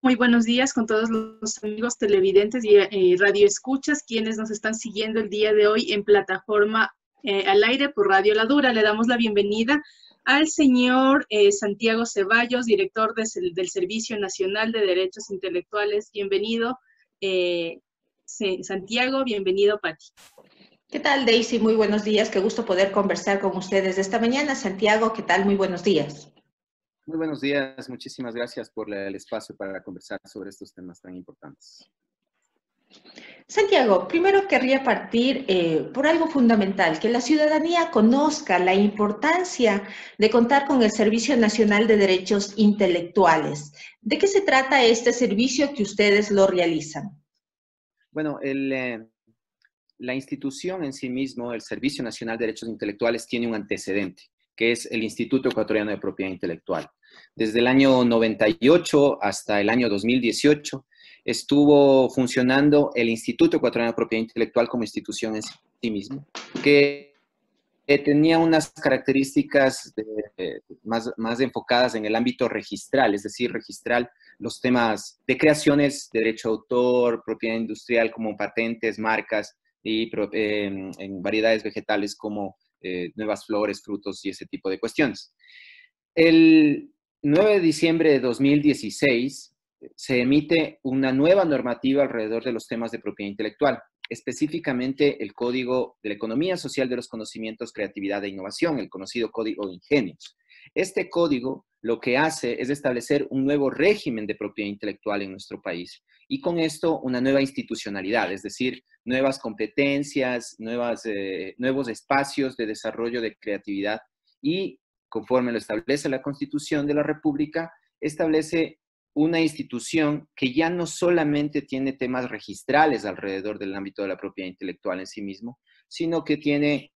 Muy buenos días con todos los amigos televidentes y radioescuchas quienes nos están siguiendo el día de hoy en plataforma al aire por Radio La Dura. Le damos la bienvenida al señor Santiago Ceballos, director del Servicio Nacional de Derechos Intelectuales. Bienvenido, Santiago, bienvenido, Pati. ¿Qué tal, Daisy? Muy buenos días. Qué gusto poder conversar con ustedes esta mañana. Santiago, ¿qué tal? Muy buenos días. Muy buenos días, muchísimas gracias por el espacio para conversar sobre estos temas tan importantes. Santiago, primero querría partir por algo fundamental, que la ciudadanía conozca la importancia de contar con el Servicio Nacional de Derechos Intelectuales. ¿De qué se trata este servicio que ustedes lo realizan? Bueno, la institución en sí mismo, el Servicio Nacional de Derechos Intelectuales, tiene un antecedente, que es el Instituto Ecuatoriano de Propiedad Intelectual. Desde el año 98 hasta el año 2018 estuvo funcionando el Instituto Ecuatoriano de Propiedad Intelectual como institución en sí mismo, que tenía unas características más enfocadas en el ámbito registral, es decir, registrar los temas de creaciones, derecho de autor, propiedad industrial como patentes, marcas y en variedades vegetales como nuevas flores, frutos y ese tipo de cuestiones. El 9 de diciembre de 2016 se emite una nueva normativa alrededor de los temas de propiedad intelectual, específicamente el Código de la Economía Social de los Conocimientos, Creatividad e Innovación, el conocido Código Ingenios. Este código lo que hace es establecer un nuevo régimen de propiedad intelectual en nuestro país y con esto una nueva institucionalidad, es decir, nuevas competencias, nuevos espacios de desarrollo de creatividad y, conforme lo establece la Constitución de la República, establece una institución que ya no solamente tiene temas registrales alrededor del ámbito de la propiedad intelectual en sí mismo, sino que tiene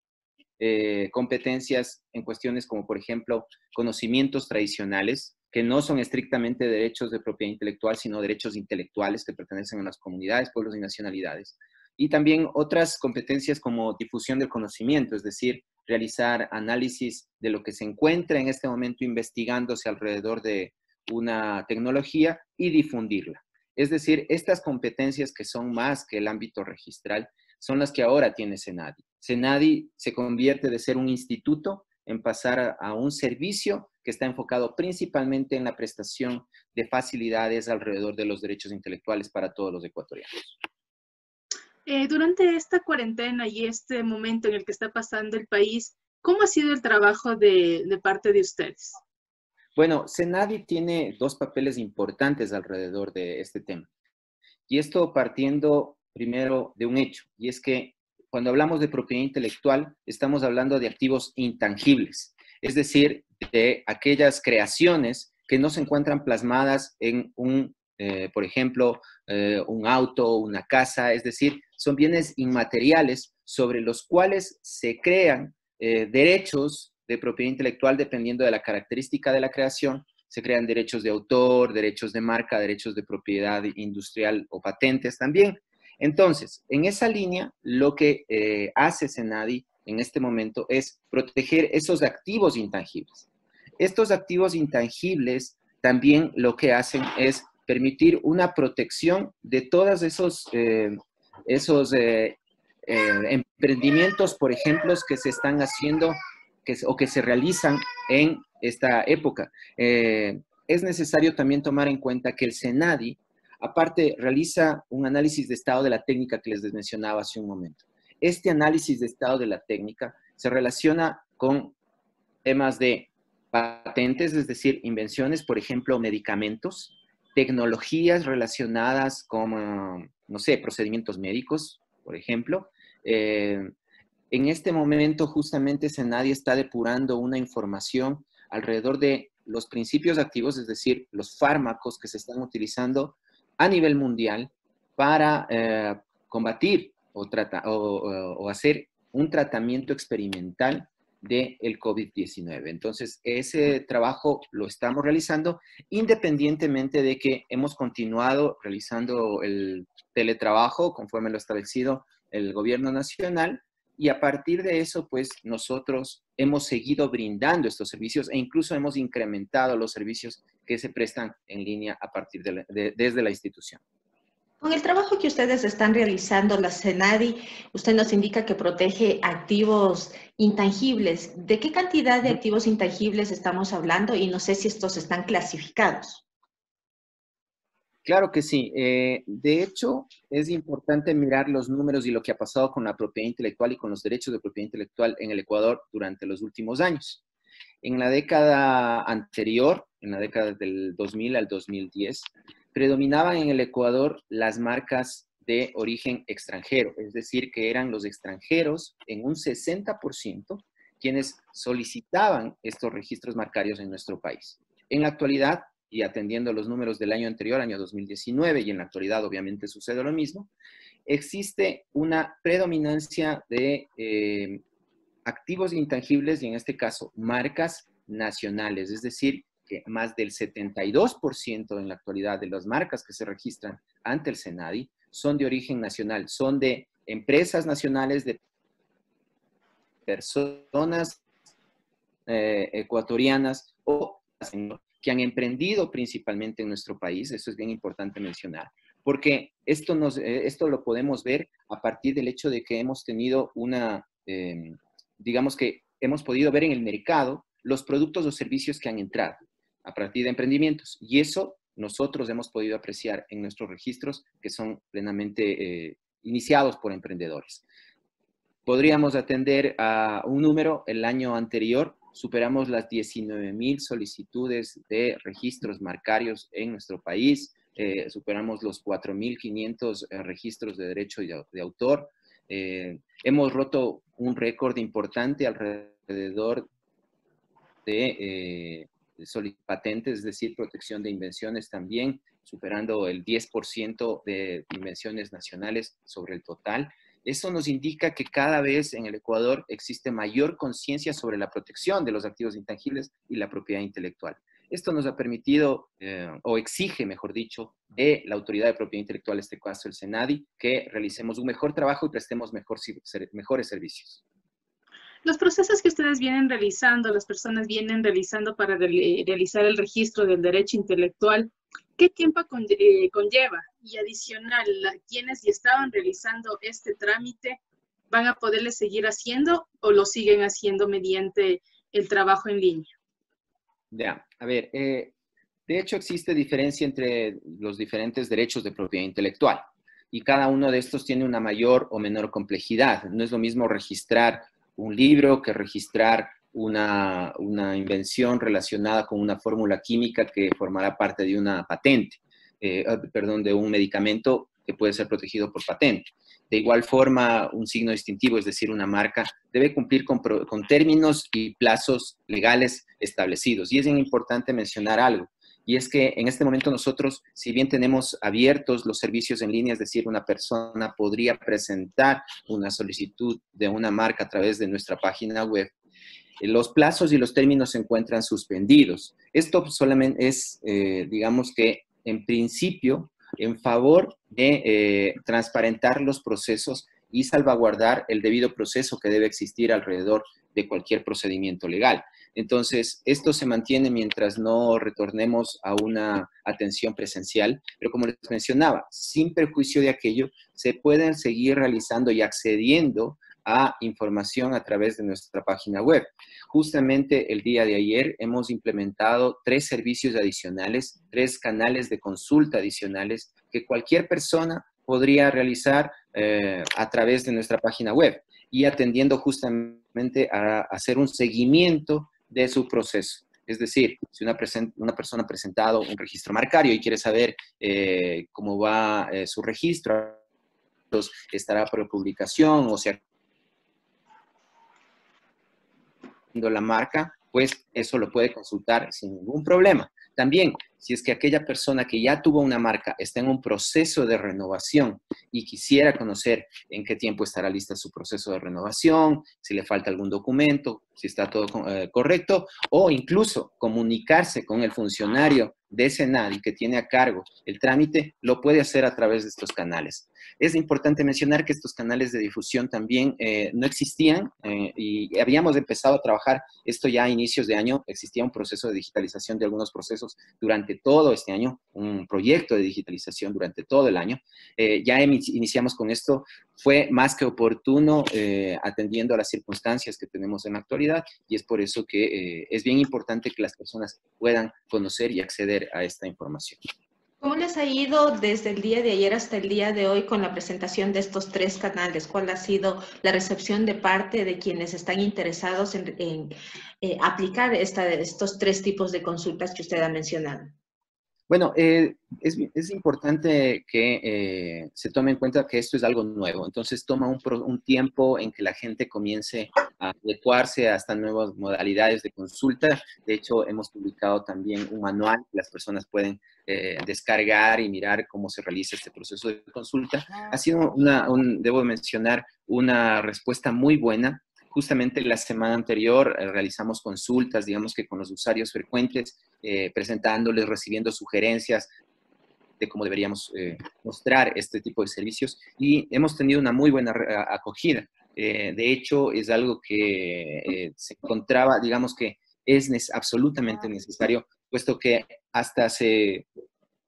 competencias en cuestiones como, por ejemplo, conocimientos tradicionales, que no son estrictamente derechos de propiedad intelectual, sino derechos intelectuales que pertenecen a las comunidades, pueblos y nacionalidades. Y también otras competencias como difusión del conocimiento, es decir, realizar análisis de lo que se encuentra en este momento investigándose alrededor de una tecnología y difundirla. Es decir, estas competencias que son más que el ámbito registral son las que ahora tiene SENADI. SENADI se convierte de ser un instituto en pasar a un servicio que está enfocado principalmente en la prestación de facilidades alrededor de los derechos intelectuales para todos los ecuatorianos. Durante esta cuarentena y este momento en el que está pasando el país, ¿cómo ha sido el trabajo de parte de ustedes? Bueno, SENADI tiene dos papeles importantes alrededor de este tema. Y esto partiendo primero de un hecho, y es que cuando hablamos de propiedad intelectual, estamos hablando de activos intangibles, es decir, de aquellas creaciones que no se encuentran plasmadas en por ejemplo, un auto, una casa, es decir, son bienes inmateriales sobre los cuales se crean derechos de propiedad intelectual dependiendo de la característica de la creación. Se crean derechos de autor, derechos de marca, derechos de propiedad industrial o patentes también. Entonces, en esa línea, lo que hace SENADI en este momento es proteger esos activos intangibles. Estos activos intangibles también lo que hacen es permitir una protección de todos esos emprendimientos, por ejemplo, que se están haciendo o que se realizan en esta época. Es necesario también tomar en cuenta que el SENADI, aparte, realiza un análisis de estado de la técnica que les mencionaba hace un momento. Este análisis de estado de la técnica se relaciona con temas de patentes, es decir, invenciones, por ejemplo, medicamentos, tecnologías relacionadas con, no sé, procedimientos médicos, por ejemplo. En este momento, justamente, SENADI está depurando una información alrededor de los principios activos, es decir, los fármacos que se están utilizando a nivel mundial para combatir o hacer un tratamiento experimental del COVID-19. Entonces, ese trabajo lo estamos realizando independientemente de que hemos continuado realizando el teletrabajo conforme lo establecido el gobierno nacional Y a partir de eso, pues nosotros hemos seguido brindando estos servicios e incluso hemos incrementado los servicios que se prestan en línea a partir desde la institución. Con el trabajo que ustedes están realizando, la SENADI, usted nos indica que protege activos intangibles. ¿De qué cantidad de activos intangibles estamos hablando? Y no sé si estos están clasificados. Claro que sí. De hecho, es importante mirar los números y lo que ha pasado con la propiedad intelectual y con los derechos de propiedad intelectual en el Ecuador durante los últimos años. En la década anterior, en la década del 2000 al 2010, predominaban en el Ecuador las marcas de origen extranjero, es decir, que eran los extranjeros en un 60% quienes solicitaban estos registros marcarios en nuestro país. En la actualidad, y atendiendo los números del año anterior, año 2019, y en la actualidad obviamente sucede lo mismo, existe una predominancia de activos intangibles y en este caso marcas nacionales, es decir, que más del 72% en la actualidad de las marcas que se registran ante el SENADI son de origen nacional, son de empresas nacionales, de personas ecuatorianas o que han emprendido principalmente en nuestro país. Eso es bien importante mencionar, porque esto lo podemos ver a partir del hecho de que hemos tenido digamos que hemos podido ver en el mercado los productos o servicios que han entrado a partir de emprendimientos. Y eso nosotros hemos podido apreciar en nuestros registros que son plenamente iniciados por emprendedores. Podríamos atender a un número, el año anterior superamos las 19,000 solicitudes de registros marcarios en nuestro país, superamos los 4,500 registros de derecho de autor. Hemos roto un récord importante alrededor de patentes, es decir, protección de invenciones también, superando el 10% de invenciones nacionales sobre el total. Eso nos indica que cada vez en el Ecuador existe mayor conciencia sobre la protección de los activos intangibles y la propiedad intelectual. Esto nos ha permitido, o exige, mejor dicho, de la Autoridad de Propiedad Intelectual, en este caso el SENADI, que realicemos un mejor trabajo y prestemos mejores servicios. Los procesos que ustedes vienen realizando, las personas vienen realizando para realizar el registro del derecho intelectual, ¿qué tiempo conlleva? Y adicional, quienes ya estaban realizando este trámite, ¿van a poderle seguir haciendo o lo siguen haciendo mediante el trabajo en línea? Ya, a ver, de hecho existe diferencia entre los diferentes derechos de propiedad intelectual y cada uno de estos tiene una mayor o menor complejidad. No es lo mismo registrar un libro que registrar una invención relacionada con una fórmula química que formará parte de una patente, de un medicamento que puede ser protegido por patente. De igual forma, un signo distintivo, es decir, una marca, debe cumplir con términos y plazos legales establecidos. Y es bien importante mencionar algo, y es que en este momento nosotros, si bien tenemos abiertos los servicios en línea, es decir, una persona podría presentar una solicitud de una marca a través de nuestra página web, los plazos y los términos se encuentran suspendidos. Esto solamente es, digamos que, en principio, en favor de transparentar los procesos y salvaguardar el debido proceso que debe existir alrededor de cualquier procedimiento legal. Entonces, esto se mantiene mientras no retornemos a una atención presencial, pero como les mencionaba, sin perjuicio de aquello, se pueden seguir realizando y accediendo a información a través de nuestra página web. Justamente el día de ayer hemos implementado 3 servicios adicionales, 3 canales de consulta adicionales que cualquier persona podría realizar a través de nuestra página web y atendiendo justamente a hacer un seguimiento de su proceso. Es decir, si una persona ha presentado un registro marcario y quiere saber cómo va su registro, estará por publicación o sea la marca, pues eso lo puede consultar sin ningún problema. También, si es que aquella persona que ya tuvo una marca está en un proceso de renovación y quisiera conocer en qué tiempo estará lista su proceso de renovación, si le falta algún documento, si está todo correcto, o incluso comunicarse con el funcionario de SENADI que tiene a cargo el trámite, lo puede hacer a través de estos canales. Es importante mencionar que estos canales de difusión también no existían y habíamos empezado a trabajar esto ya a inicios de año. Existía un proceso de digitalización de algunos procesos durante todo este año, un proyecto de digitalización durante todo el año. Ya iniciamos con esto. Fue más que oportuno atendiendo a las circunstancias que tenemos en la actualidad y es por eso que es bien importante que las personas puedan conocer y acceder a esta información. ¿Cómo les ha ido desde el día de ayer hasta el día de hoy con la presentación de estos 3 canales? ¿Cuál ha sido la recepción de parte de quienes están interesados en aplicar estos 3 tipos de consultas que usted ha mencionado? Bueno, es importante que se tome en cuenta que esto es algo nuevo. Entonces, toma un tiempo en que la gente comience a adecuarse a estas nuevas modalidades de consulta. De hecho, hemos publicado también un manual que las personas pueden descargar y mirar cómo se realiza este proceso de consulta. Ha sido, debo mencionar, una respuesta muy buena. Justamente la semana anterior realizamos consultas, digamos que con los usuarios frecuentes, presentándoles, recibiendo sugerencias de cómo deberíamos mostrar este tipo de servicios y hemos tenido una muy buena acogida. De hecho, es algo que se encontraba, digamos que es absolutamente necesario, puesto que hasta hace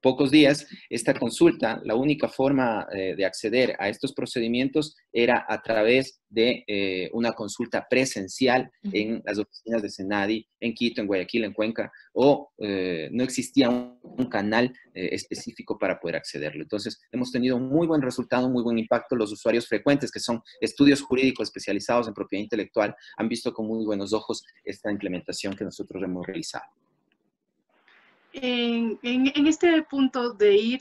pocos días, esta consulta, la única forma de acceder a estos procedimientos era a través de una consulta presencial en las oficinas de SENADI, en Quito, en Guayaquil, en Cuenca, o no existía un canal específico para poder accederlo. Entonces, hemos tenido un muy buen resultado, un muy buen impacto. Los usuarios frecuentes, que son estudios jurídicos especializados en propiedad intelectual, han visto con muy buenos ojos esta implementación que nosotros hemos realizado. En este punto de ir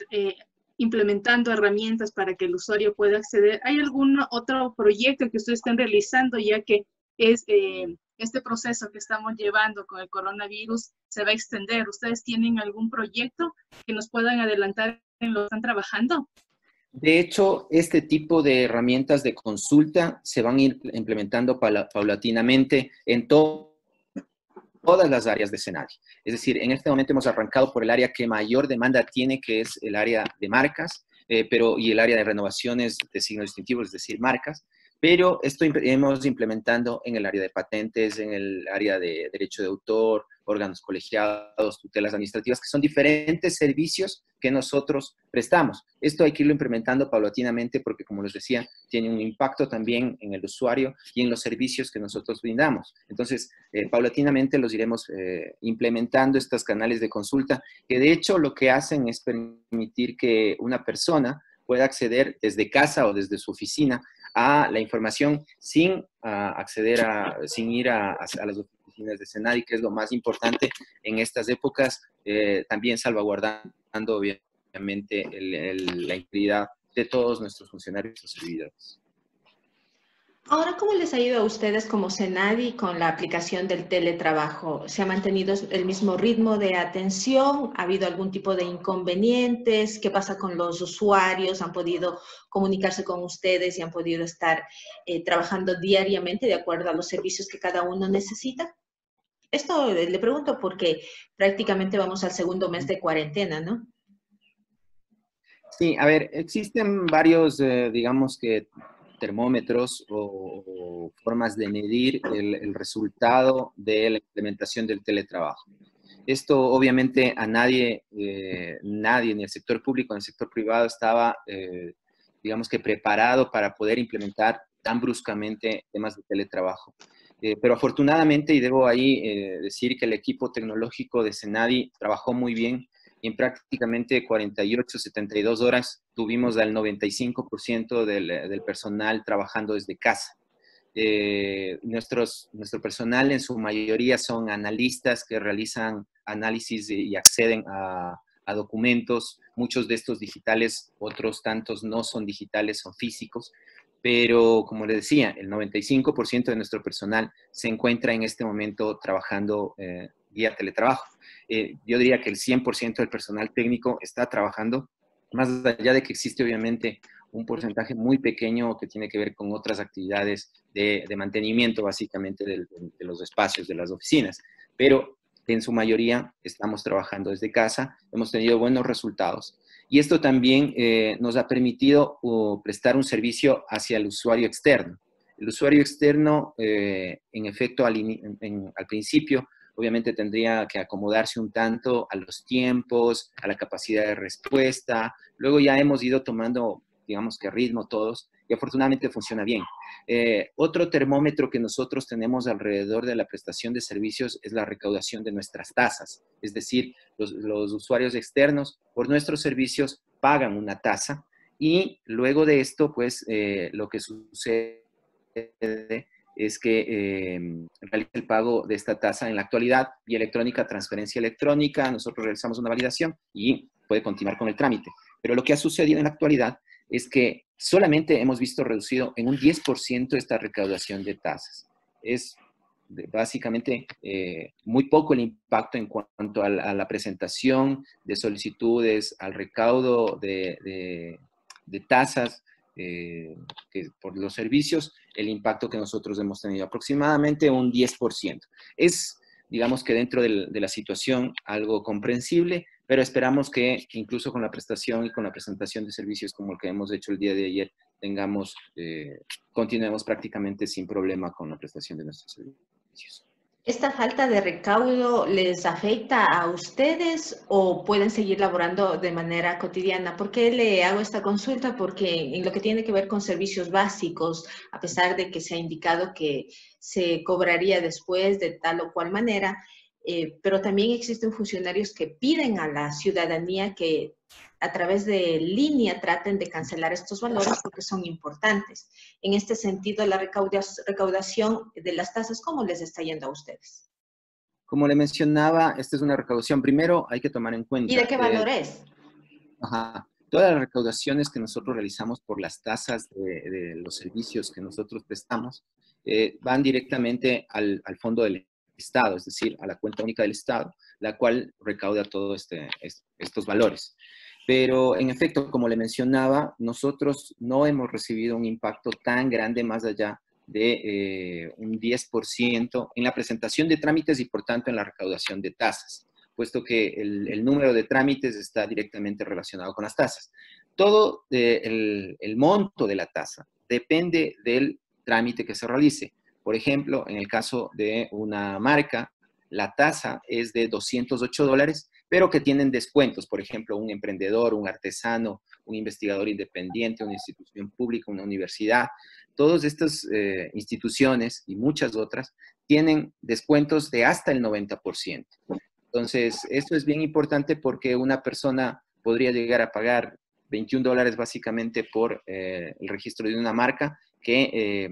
implementando herramientas para que el usuario pueda acceder, ¿hay algún otro proyecto que ustedes estén realizando, ya que es este proceso que estamos llevando con el coronavirus se va a extender? ¿Ustedes tienen algún proyecto que nos puedan adelantar en lo que están trabajando? De hecho, este tipo de herramientas de consulta se van a ir implementando paulatinamente en todas las áreas de SENADI. Es decir, en este momento hemos arrancado por el área que mayor demanda tiene, que es el área de marcas, y el área de renovaciones de signos distintivos, es decir, marcas. Pero esto hemos implementando en el área de patentes, en el área de derecho de autor, órganos colegiados, tutelas administrativas, que son diferentes servicios que nosotros prestamos. Esto hay que irlo implementando paulatinamente porque, como les decía, tiene un impacto también en el usuario y en los servicios que nosotros brindamos. Entonces, paulatinamente los iremos implementando estos canales de consulta, que de hecho lo que hacen es permitir que una persona pueda acceder desde casa o desde su oficina a la información sin sin ir a las oficinas de SENADI, que es lo más importante en estas épocas, también salvaguardando obviamente la integridad de todos nuestros funcionarios y servidores. Ahora, ¿cómo les ha ido a ustedes como SENADI con la aplicación del teletrabajo? ¿Se ha mantenido el mismo ritmo de atención? ¿Ha habido algún tipo de inconvenientes? ¿Qué pasa con los usuarios? ¿Han podido comunicarse con ustedes y han podido estar trabajando diariamente de acuerdo a los servicios que cada uno necesita? Esto le pregunto porque prácticamente vamos al segundo mes de cuarentena, ¿no? Sí, a ver, existen varios, digamos que termómetros o formas de medir el resultado de la implementación del teletrabajo. Esto obviamente a nadie, nadie, ni el sector público ni el sector privado estaba, digamos que preparado para poder implementar tan bruscamente temas de teletrabajo. Pero afortunadamente, y debo ahí decir que el equipo tecnológico de SENADI trabajó muy bien y en prácticamente 48, 72 horas tuvimos al 95% del personal trabajando desde casa. Nuestro personal en su mayoría son analistas que realizan análisis y acceden a documentos, muchos de estos digitales, otros tantos no son digitales, son físicos, pero como les decía, el 95% de nuestro personal se encuentra en este momento trabajando vía teletrabajo. Yo diría que el 100% del personal técnico está trabajando, más allá de que existe obviamente un porcentaje muy pequeño que tiene que ver con otras actividades de mantenimiento básicamente de los espacios, de las oficinas, pero en su mayoría estamos trabajando desde casa, hemos tenido buenos resultados. Y esto también nos ha permitido prestar un servicio hacia el usuario externo. El usuario externo, en efecto, al principio, obviamente tendría que acomodarse un tanto a los tiempos, a la capacidad de respuesta. Luego ya hemos ido tomando, digamos que ritmo todos, y afortunadamente funciona bien. Otro termómetro que nosotros tenemos alrededor de la prestación de servicios es la recaudación de nuestras tasas. Es decir, los usuarios externos por nuestros servicios pagan una tasa y luego de esto, pues, lo que sucede es que realiza el pago de esta tasa en la actualidad, vía electrónica, transferencia electrónica, nosotros realizamos una validación y puede continuar con el trámite. Pero lo que ha sucedido en la actualidad es que solamente hemos visto reducido en un 10% esta recaudación de tasas. Es básicamente muy poco el impacto en cuanto a la presentación de solicitudes, al recaudo de tasas por los servicios, el impacto que nosotros hemos tenido, aproximadamente un 10%. Es, digamos que dentro de la situación, algo comprensible, pero esperamos que incluso con la prestación y con la presentación de servicios como el que hemos hecho el día de ayer, continuemos prácticamente sin problema con la prestación de nuestros servicios. ¿Esta falta de recaudo les afecta a ustedes o pueden seguir laborando de manera cotidiana? ¿Por qué le hago esta consulta? Porque en lo que tiene que ver con servicios básicos, a pesar de que se ha indicado que se cobraría después de tal o cual manera, pero también existen funcionarios que piden a la ciudadanía que a través de línea traten de cancelar estos valores porque son importantes. En este sentido, la recaudación de las tasas, ¿cómo les está yendo a ustedes? Como le mencionaba, esta es una recaudación. Primero hay que tomar en cuenta. ¿Y de qué valor es? Todas las recaudaciones que nosotros realizamos por las tasas de los servicios que nosotros prestamos van directamente al fondo del Estado, es decir, a la cuenta única del Estado, la cual recauda todos estos valores. Pero, en efecto, como le mencionaba, nosotros no hemos recibido un impacto tan grande más allá de un 10% en la presentación de trámites y, por tanto, en la recaudación de tasas, puesto que el número de trámites está directamente relacionado con las tasas. Todo el monto de la tasa depende del trámite que se realice. Por ejemplo, en el caso de una marca, la tasa es de $208, pero que tienen descuentos. Por ejemplo, un emprendedor, un artesano, un investigador independiente, una institución pública, una universidad. Todas estas instituciones y muchas otras tienen descuentos de hasta el 90%. Entonces, esto es bien importante porque una persona podría llegar a pagar $21 básicamente por el registro de una marca que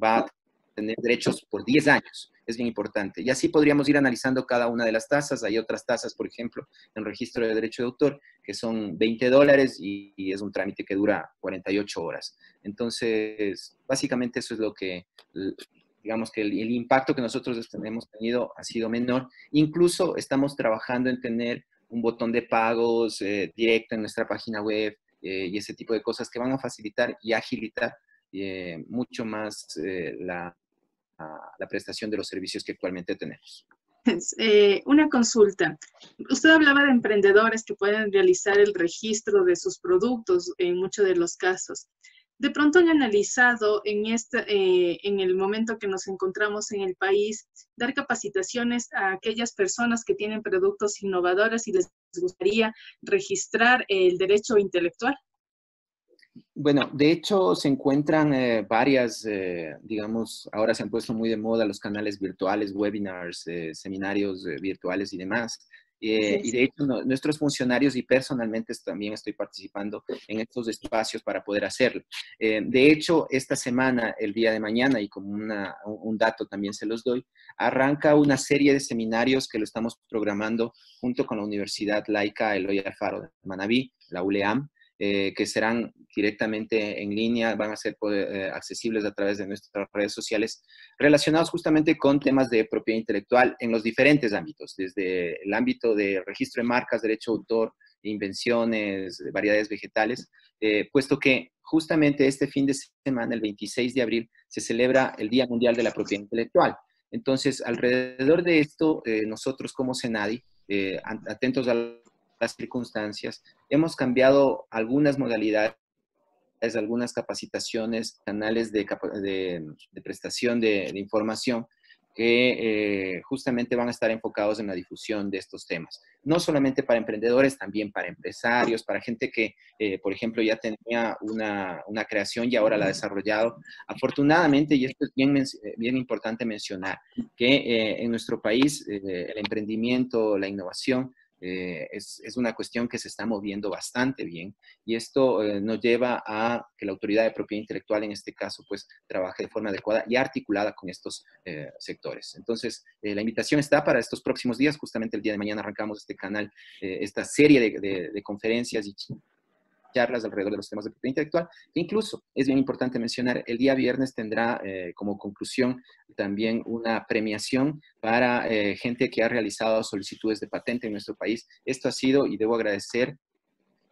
va a tener derechos por 10 años. Es bien importante. Y así podríamos ir analizando cada una de las tasas. Hay otras tasas, por ejemplo, en el registro de derecho de autor, que son $20 y es un trámite que dura 48 horas. Entonces, básicamente eso es lo que, digamos que el impacto que nosotros hemos tenido ha sido menor. Incluso estamos trabajando en tener un botón de pagos directo en nuestra página web y ese tipo de cosas que van a facilitar y agilitar mucho más la prestación de los servicios que actualmente tenemos. Una consulta. Usted hablaba de emprendedores que pueden realizar el registro de sus productos en muchos de los casos. De pronto han analizado en el momento que nos encontramos en el país, dar capacitaciones a aquellas personas que tienen productos innovadores y les gustaría registrar el derecho intelectual. Bueno, de hecho se encuentran varias, digamos, ahora se han puesto muy de moda los canales virtuales, webinars, seminarios virtuales y demás. Y de hecho nuestros funcionarios y personalmente también estoy participando en estos espacios para poder hacerlo. De hecho, esta semana, el día de mañana, y como un dato también se los doy, arranca una serie de seminarios que lo estamos programando junto con la Universidad Laica Eloy Alfaro de Manabí, la ULEAM, que serán directamente en línea, van a ser accesibles a través de nuestras redes sociales, relacionados justamente con temas de propiedad intelectual en los diferentes ámbitos, desde el ámbito de registro de marcas, derecho de autor, invenciones, variedades vegetales, puesto que justamente este fin de semana, el 26 de abril, se celebra el Día Mundial de la Propiedad Intelectual. Entonces, alrededor de esto, nosotros como SENADI, atentos a las circunstancias, hemos cambiado algunas modalidades, algunas capacitaciones, canales de prestación de información que justamente van a estar enfocados en la difusión de estos temas. No solamente para emprendedores, también para empresarios, para gente que, por ejemplo, ya tenía una creación y ahora la ha desarrollado. Afortunadamente, y esto es bien importante mencionar, que en nuestro país el emprendimiento, la innovación, es una cuestión que se está moviendo bastante bien y esto nos lleva a que la autoridad de propiedad intelectual, en este caso, pues trabaje de forma adecuada y articulada con estos sectores. Entonces, la invitación está para estos próximos días. Justamente el día de mañana arrancamos este canal, esta serie de conferencias y charlas alrededor de los temas de propiedad intelectual, que incluso es bien importante mencionar, el día viernes tendrá como conclusión también una premiación para gente que ha realizado solicitudes de patente en nuestro país. Esto ha sido, y debo agradecer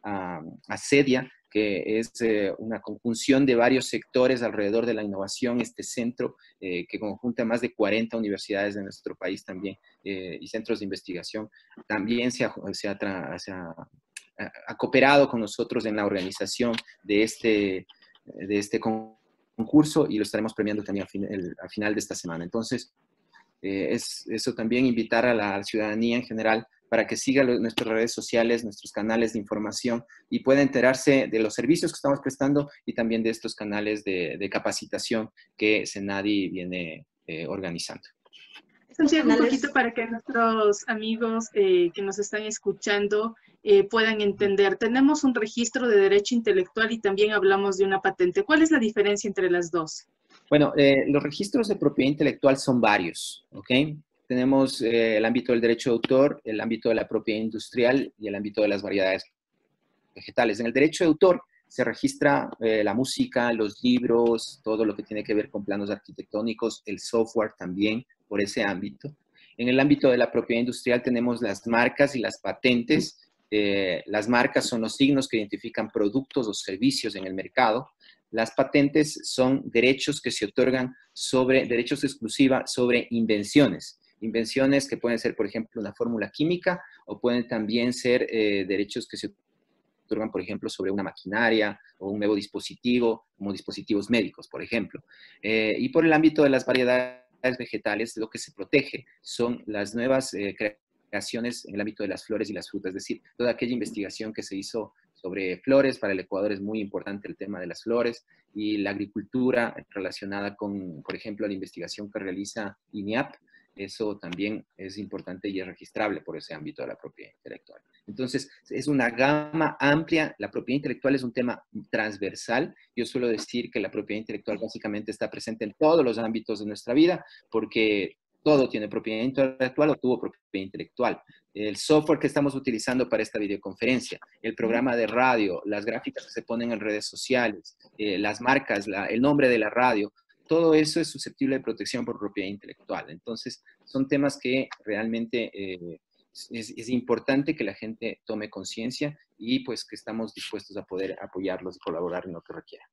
a CEDIA, que es una conjunción de varios sectores alrededor de la innovación, este centro que conjunta más de 40 universidades de nuestro país también y centros de investigación, también se ha cooperado con nosotros en la organización de este concurso y lo estaremos premiando también al final de esta semana. Entonces, es eso también invitar a la ciudadanía en general para que siga nuestras redes sociales, nuestros canales de información y pueda enterarse de los servicios que estamos prestando y también de estos canales de capacitación que Senadi viene organizando. Santiago, un poquito para que nuestros amigos que nos están escuchando puedan entender. Tenemos un registro de derecho intelectual y también hablamos de una patente. ¿Cuál es la diferencia entre las dos? Bueno, los registros de propiedad intelectual son varios, ¿ok? Tenemos el ámbito del derecho de autor, el ámbito de la propiedad industrial y el ámbito de las variedades vegetales. En el derecho de autor se registra la música, los libros, todo lo que tiene que ver con planos arquitectónicos, el software también, por ese ámbito. En el ámbito de la propiedad industrial tenemos las marcas y las patentes. Las marcas son los signos que identifican productos o servicios en el mercado. Las patentes son derechos que se otorgan derechos exclusivos sobre invenciones. Invenciones que pueden ser, por ejemplo, una fórmula química o pueden también ser derechos que se otorgan, por ejemplo, sobre una maquinaria o un nuevo dispositivo, como dispositivos médicos, por ejemplo. Y por el ámbito de las variedades vegetales, lo que se protege son las nuevas creaciones en el ámbito de las flores y las frutas, es decir, toda aquella investigación que se hizo sobre flores. Para el Ecuador es muy importante el tema de las flores y la agricultura relacionada con, por ejemplo, la investigación que realiza INIAP. Eso también es importante y es registrable por ese ámbito de la propiedad intelectual. Entonces, es una gama amplia. La propiedad intelectual es un tema transversal. Yo suelo decir que la propiedad intelectual básicamente está presente en todos los ámbitos de nuestra vida porque todo tiene propiedad intelectual o tuvo propiedad intelectual. El software que estamos utilizando para esta videoconferencia, el programa de radio, las gráficas que se ponen en redes sociales, las marcas, el nombre de la radio, todo eso es susceptible de protección por propiedad intelectual. Entonces, son temas que realmente es importante que la gente tome conciencia y pues que estamos dispuestos a poder apoyarlos y colaborar en lo que requieran.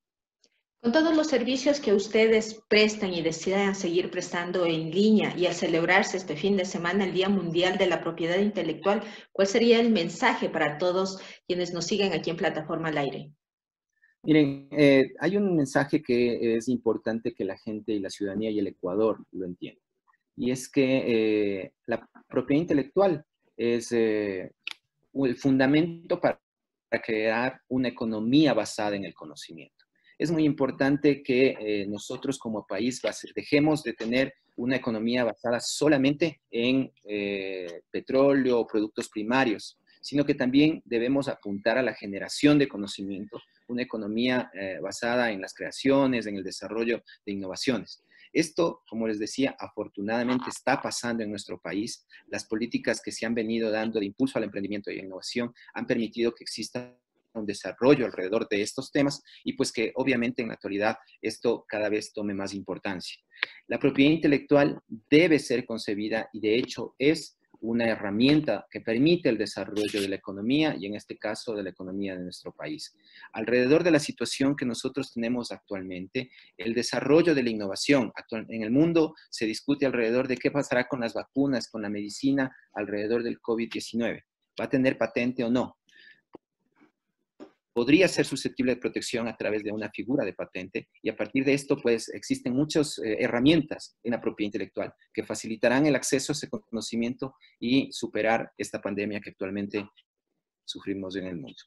Con todos los servicios que ustedes prestan y decidan seguir prestando en línea y al celebrarse este fin de semana el Día Mundial de la Propiedad Intelectual, ¿cuál sería el mensaje para todos quienes nos siguen aquí en Plataforma al Aire? Miren, hay un mensaje que es importante que la gente y la ciudadanía y el Ecuador lo entiendan. Y es que la propiedad intelectual es el fundamento para crear una economía basada en el conocimiento. Es muy importante que nosotros como país dejemos de tener una economía basada solamente en petróleo o productos primarios, sino que también debemos apuntar a la generación de conocimiento, una economía basada en las creaciones, en el desarrollo de innovaciones. Esto, como les decía, afortunadamente está pasando en nuestro país. Las políticas que se han venido dando de impulso al emprendimiento y la innovación han permitido que exista un desarrollo alrededor de estos temas y pues que obviamente en la actualidad esto cada vez tome más importancia. La propiedad intelectual debe ser concebida y de hecho es una herramienta que permite el desarrollo de la economía y en este caso de la economía de nuestro país. Alrededor de la situación que nosotros tenemos actualmente, el desarrollo de la innovación en el mundo se discute alrededor de qué pasará con las vacunas, con la medicina alrededor del COVID-19. ¿Va a tener patente o no? Podría ser susceptible de protección a través de una figura de patente, y a partir de esto, pues, existen muchas herramientas en la propiedad intelectual que facilitarán el acceso a ese conocimiento y superar esta pandemia que actualmente sufrimos en el mundo.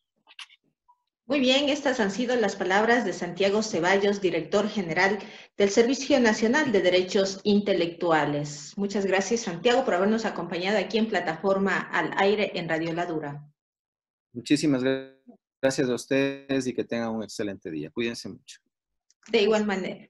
Muy bien, estas han sido las palabras de Santiago Ceballos, director general del Servicio Nacional de Derechos Intelectuales. Muchas gracias, Santiago, por habernos acompañado aquí en Plataforma al Aire en Radio La Dura. Muchísimas gracias a ustedes y que tengan un excelente día. Cuídense mucho. De igual manera.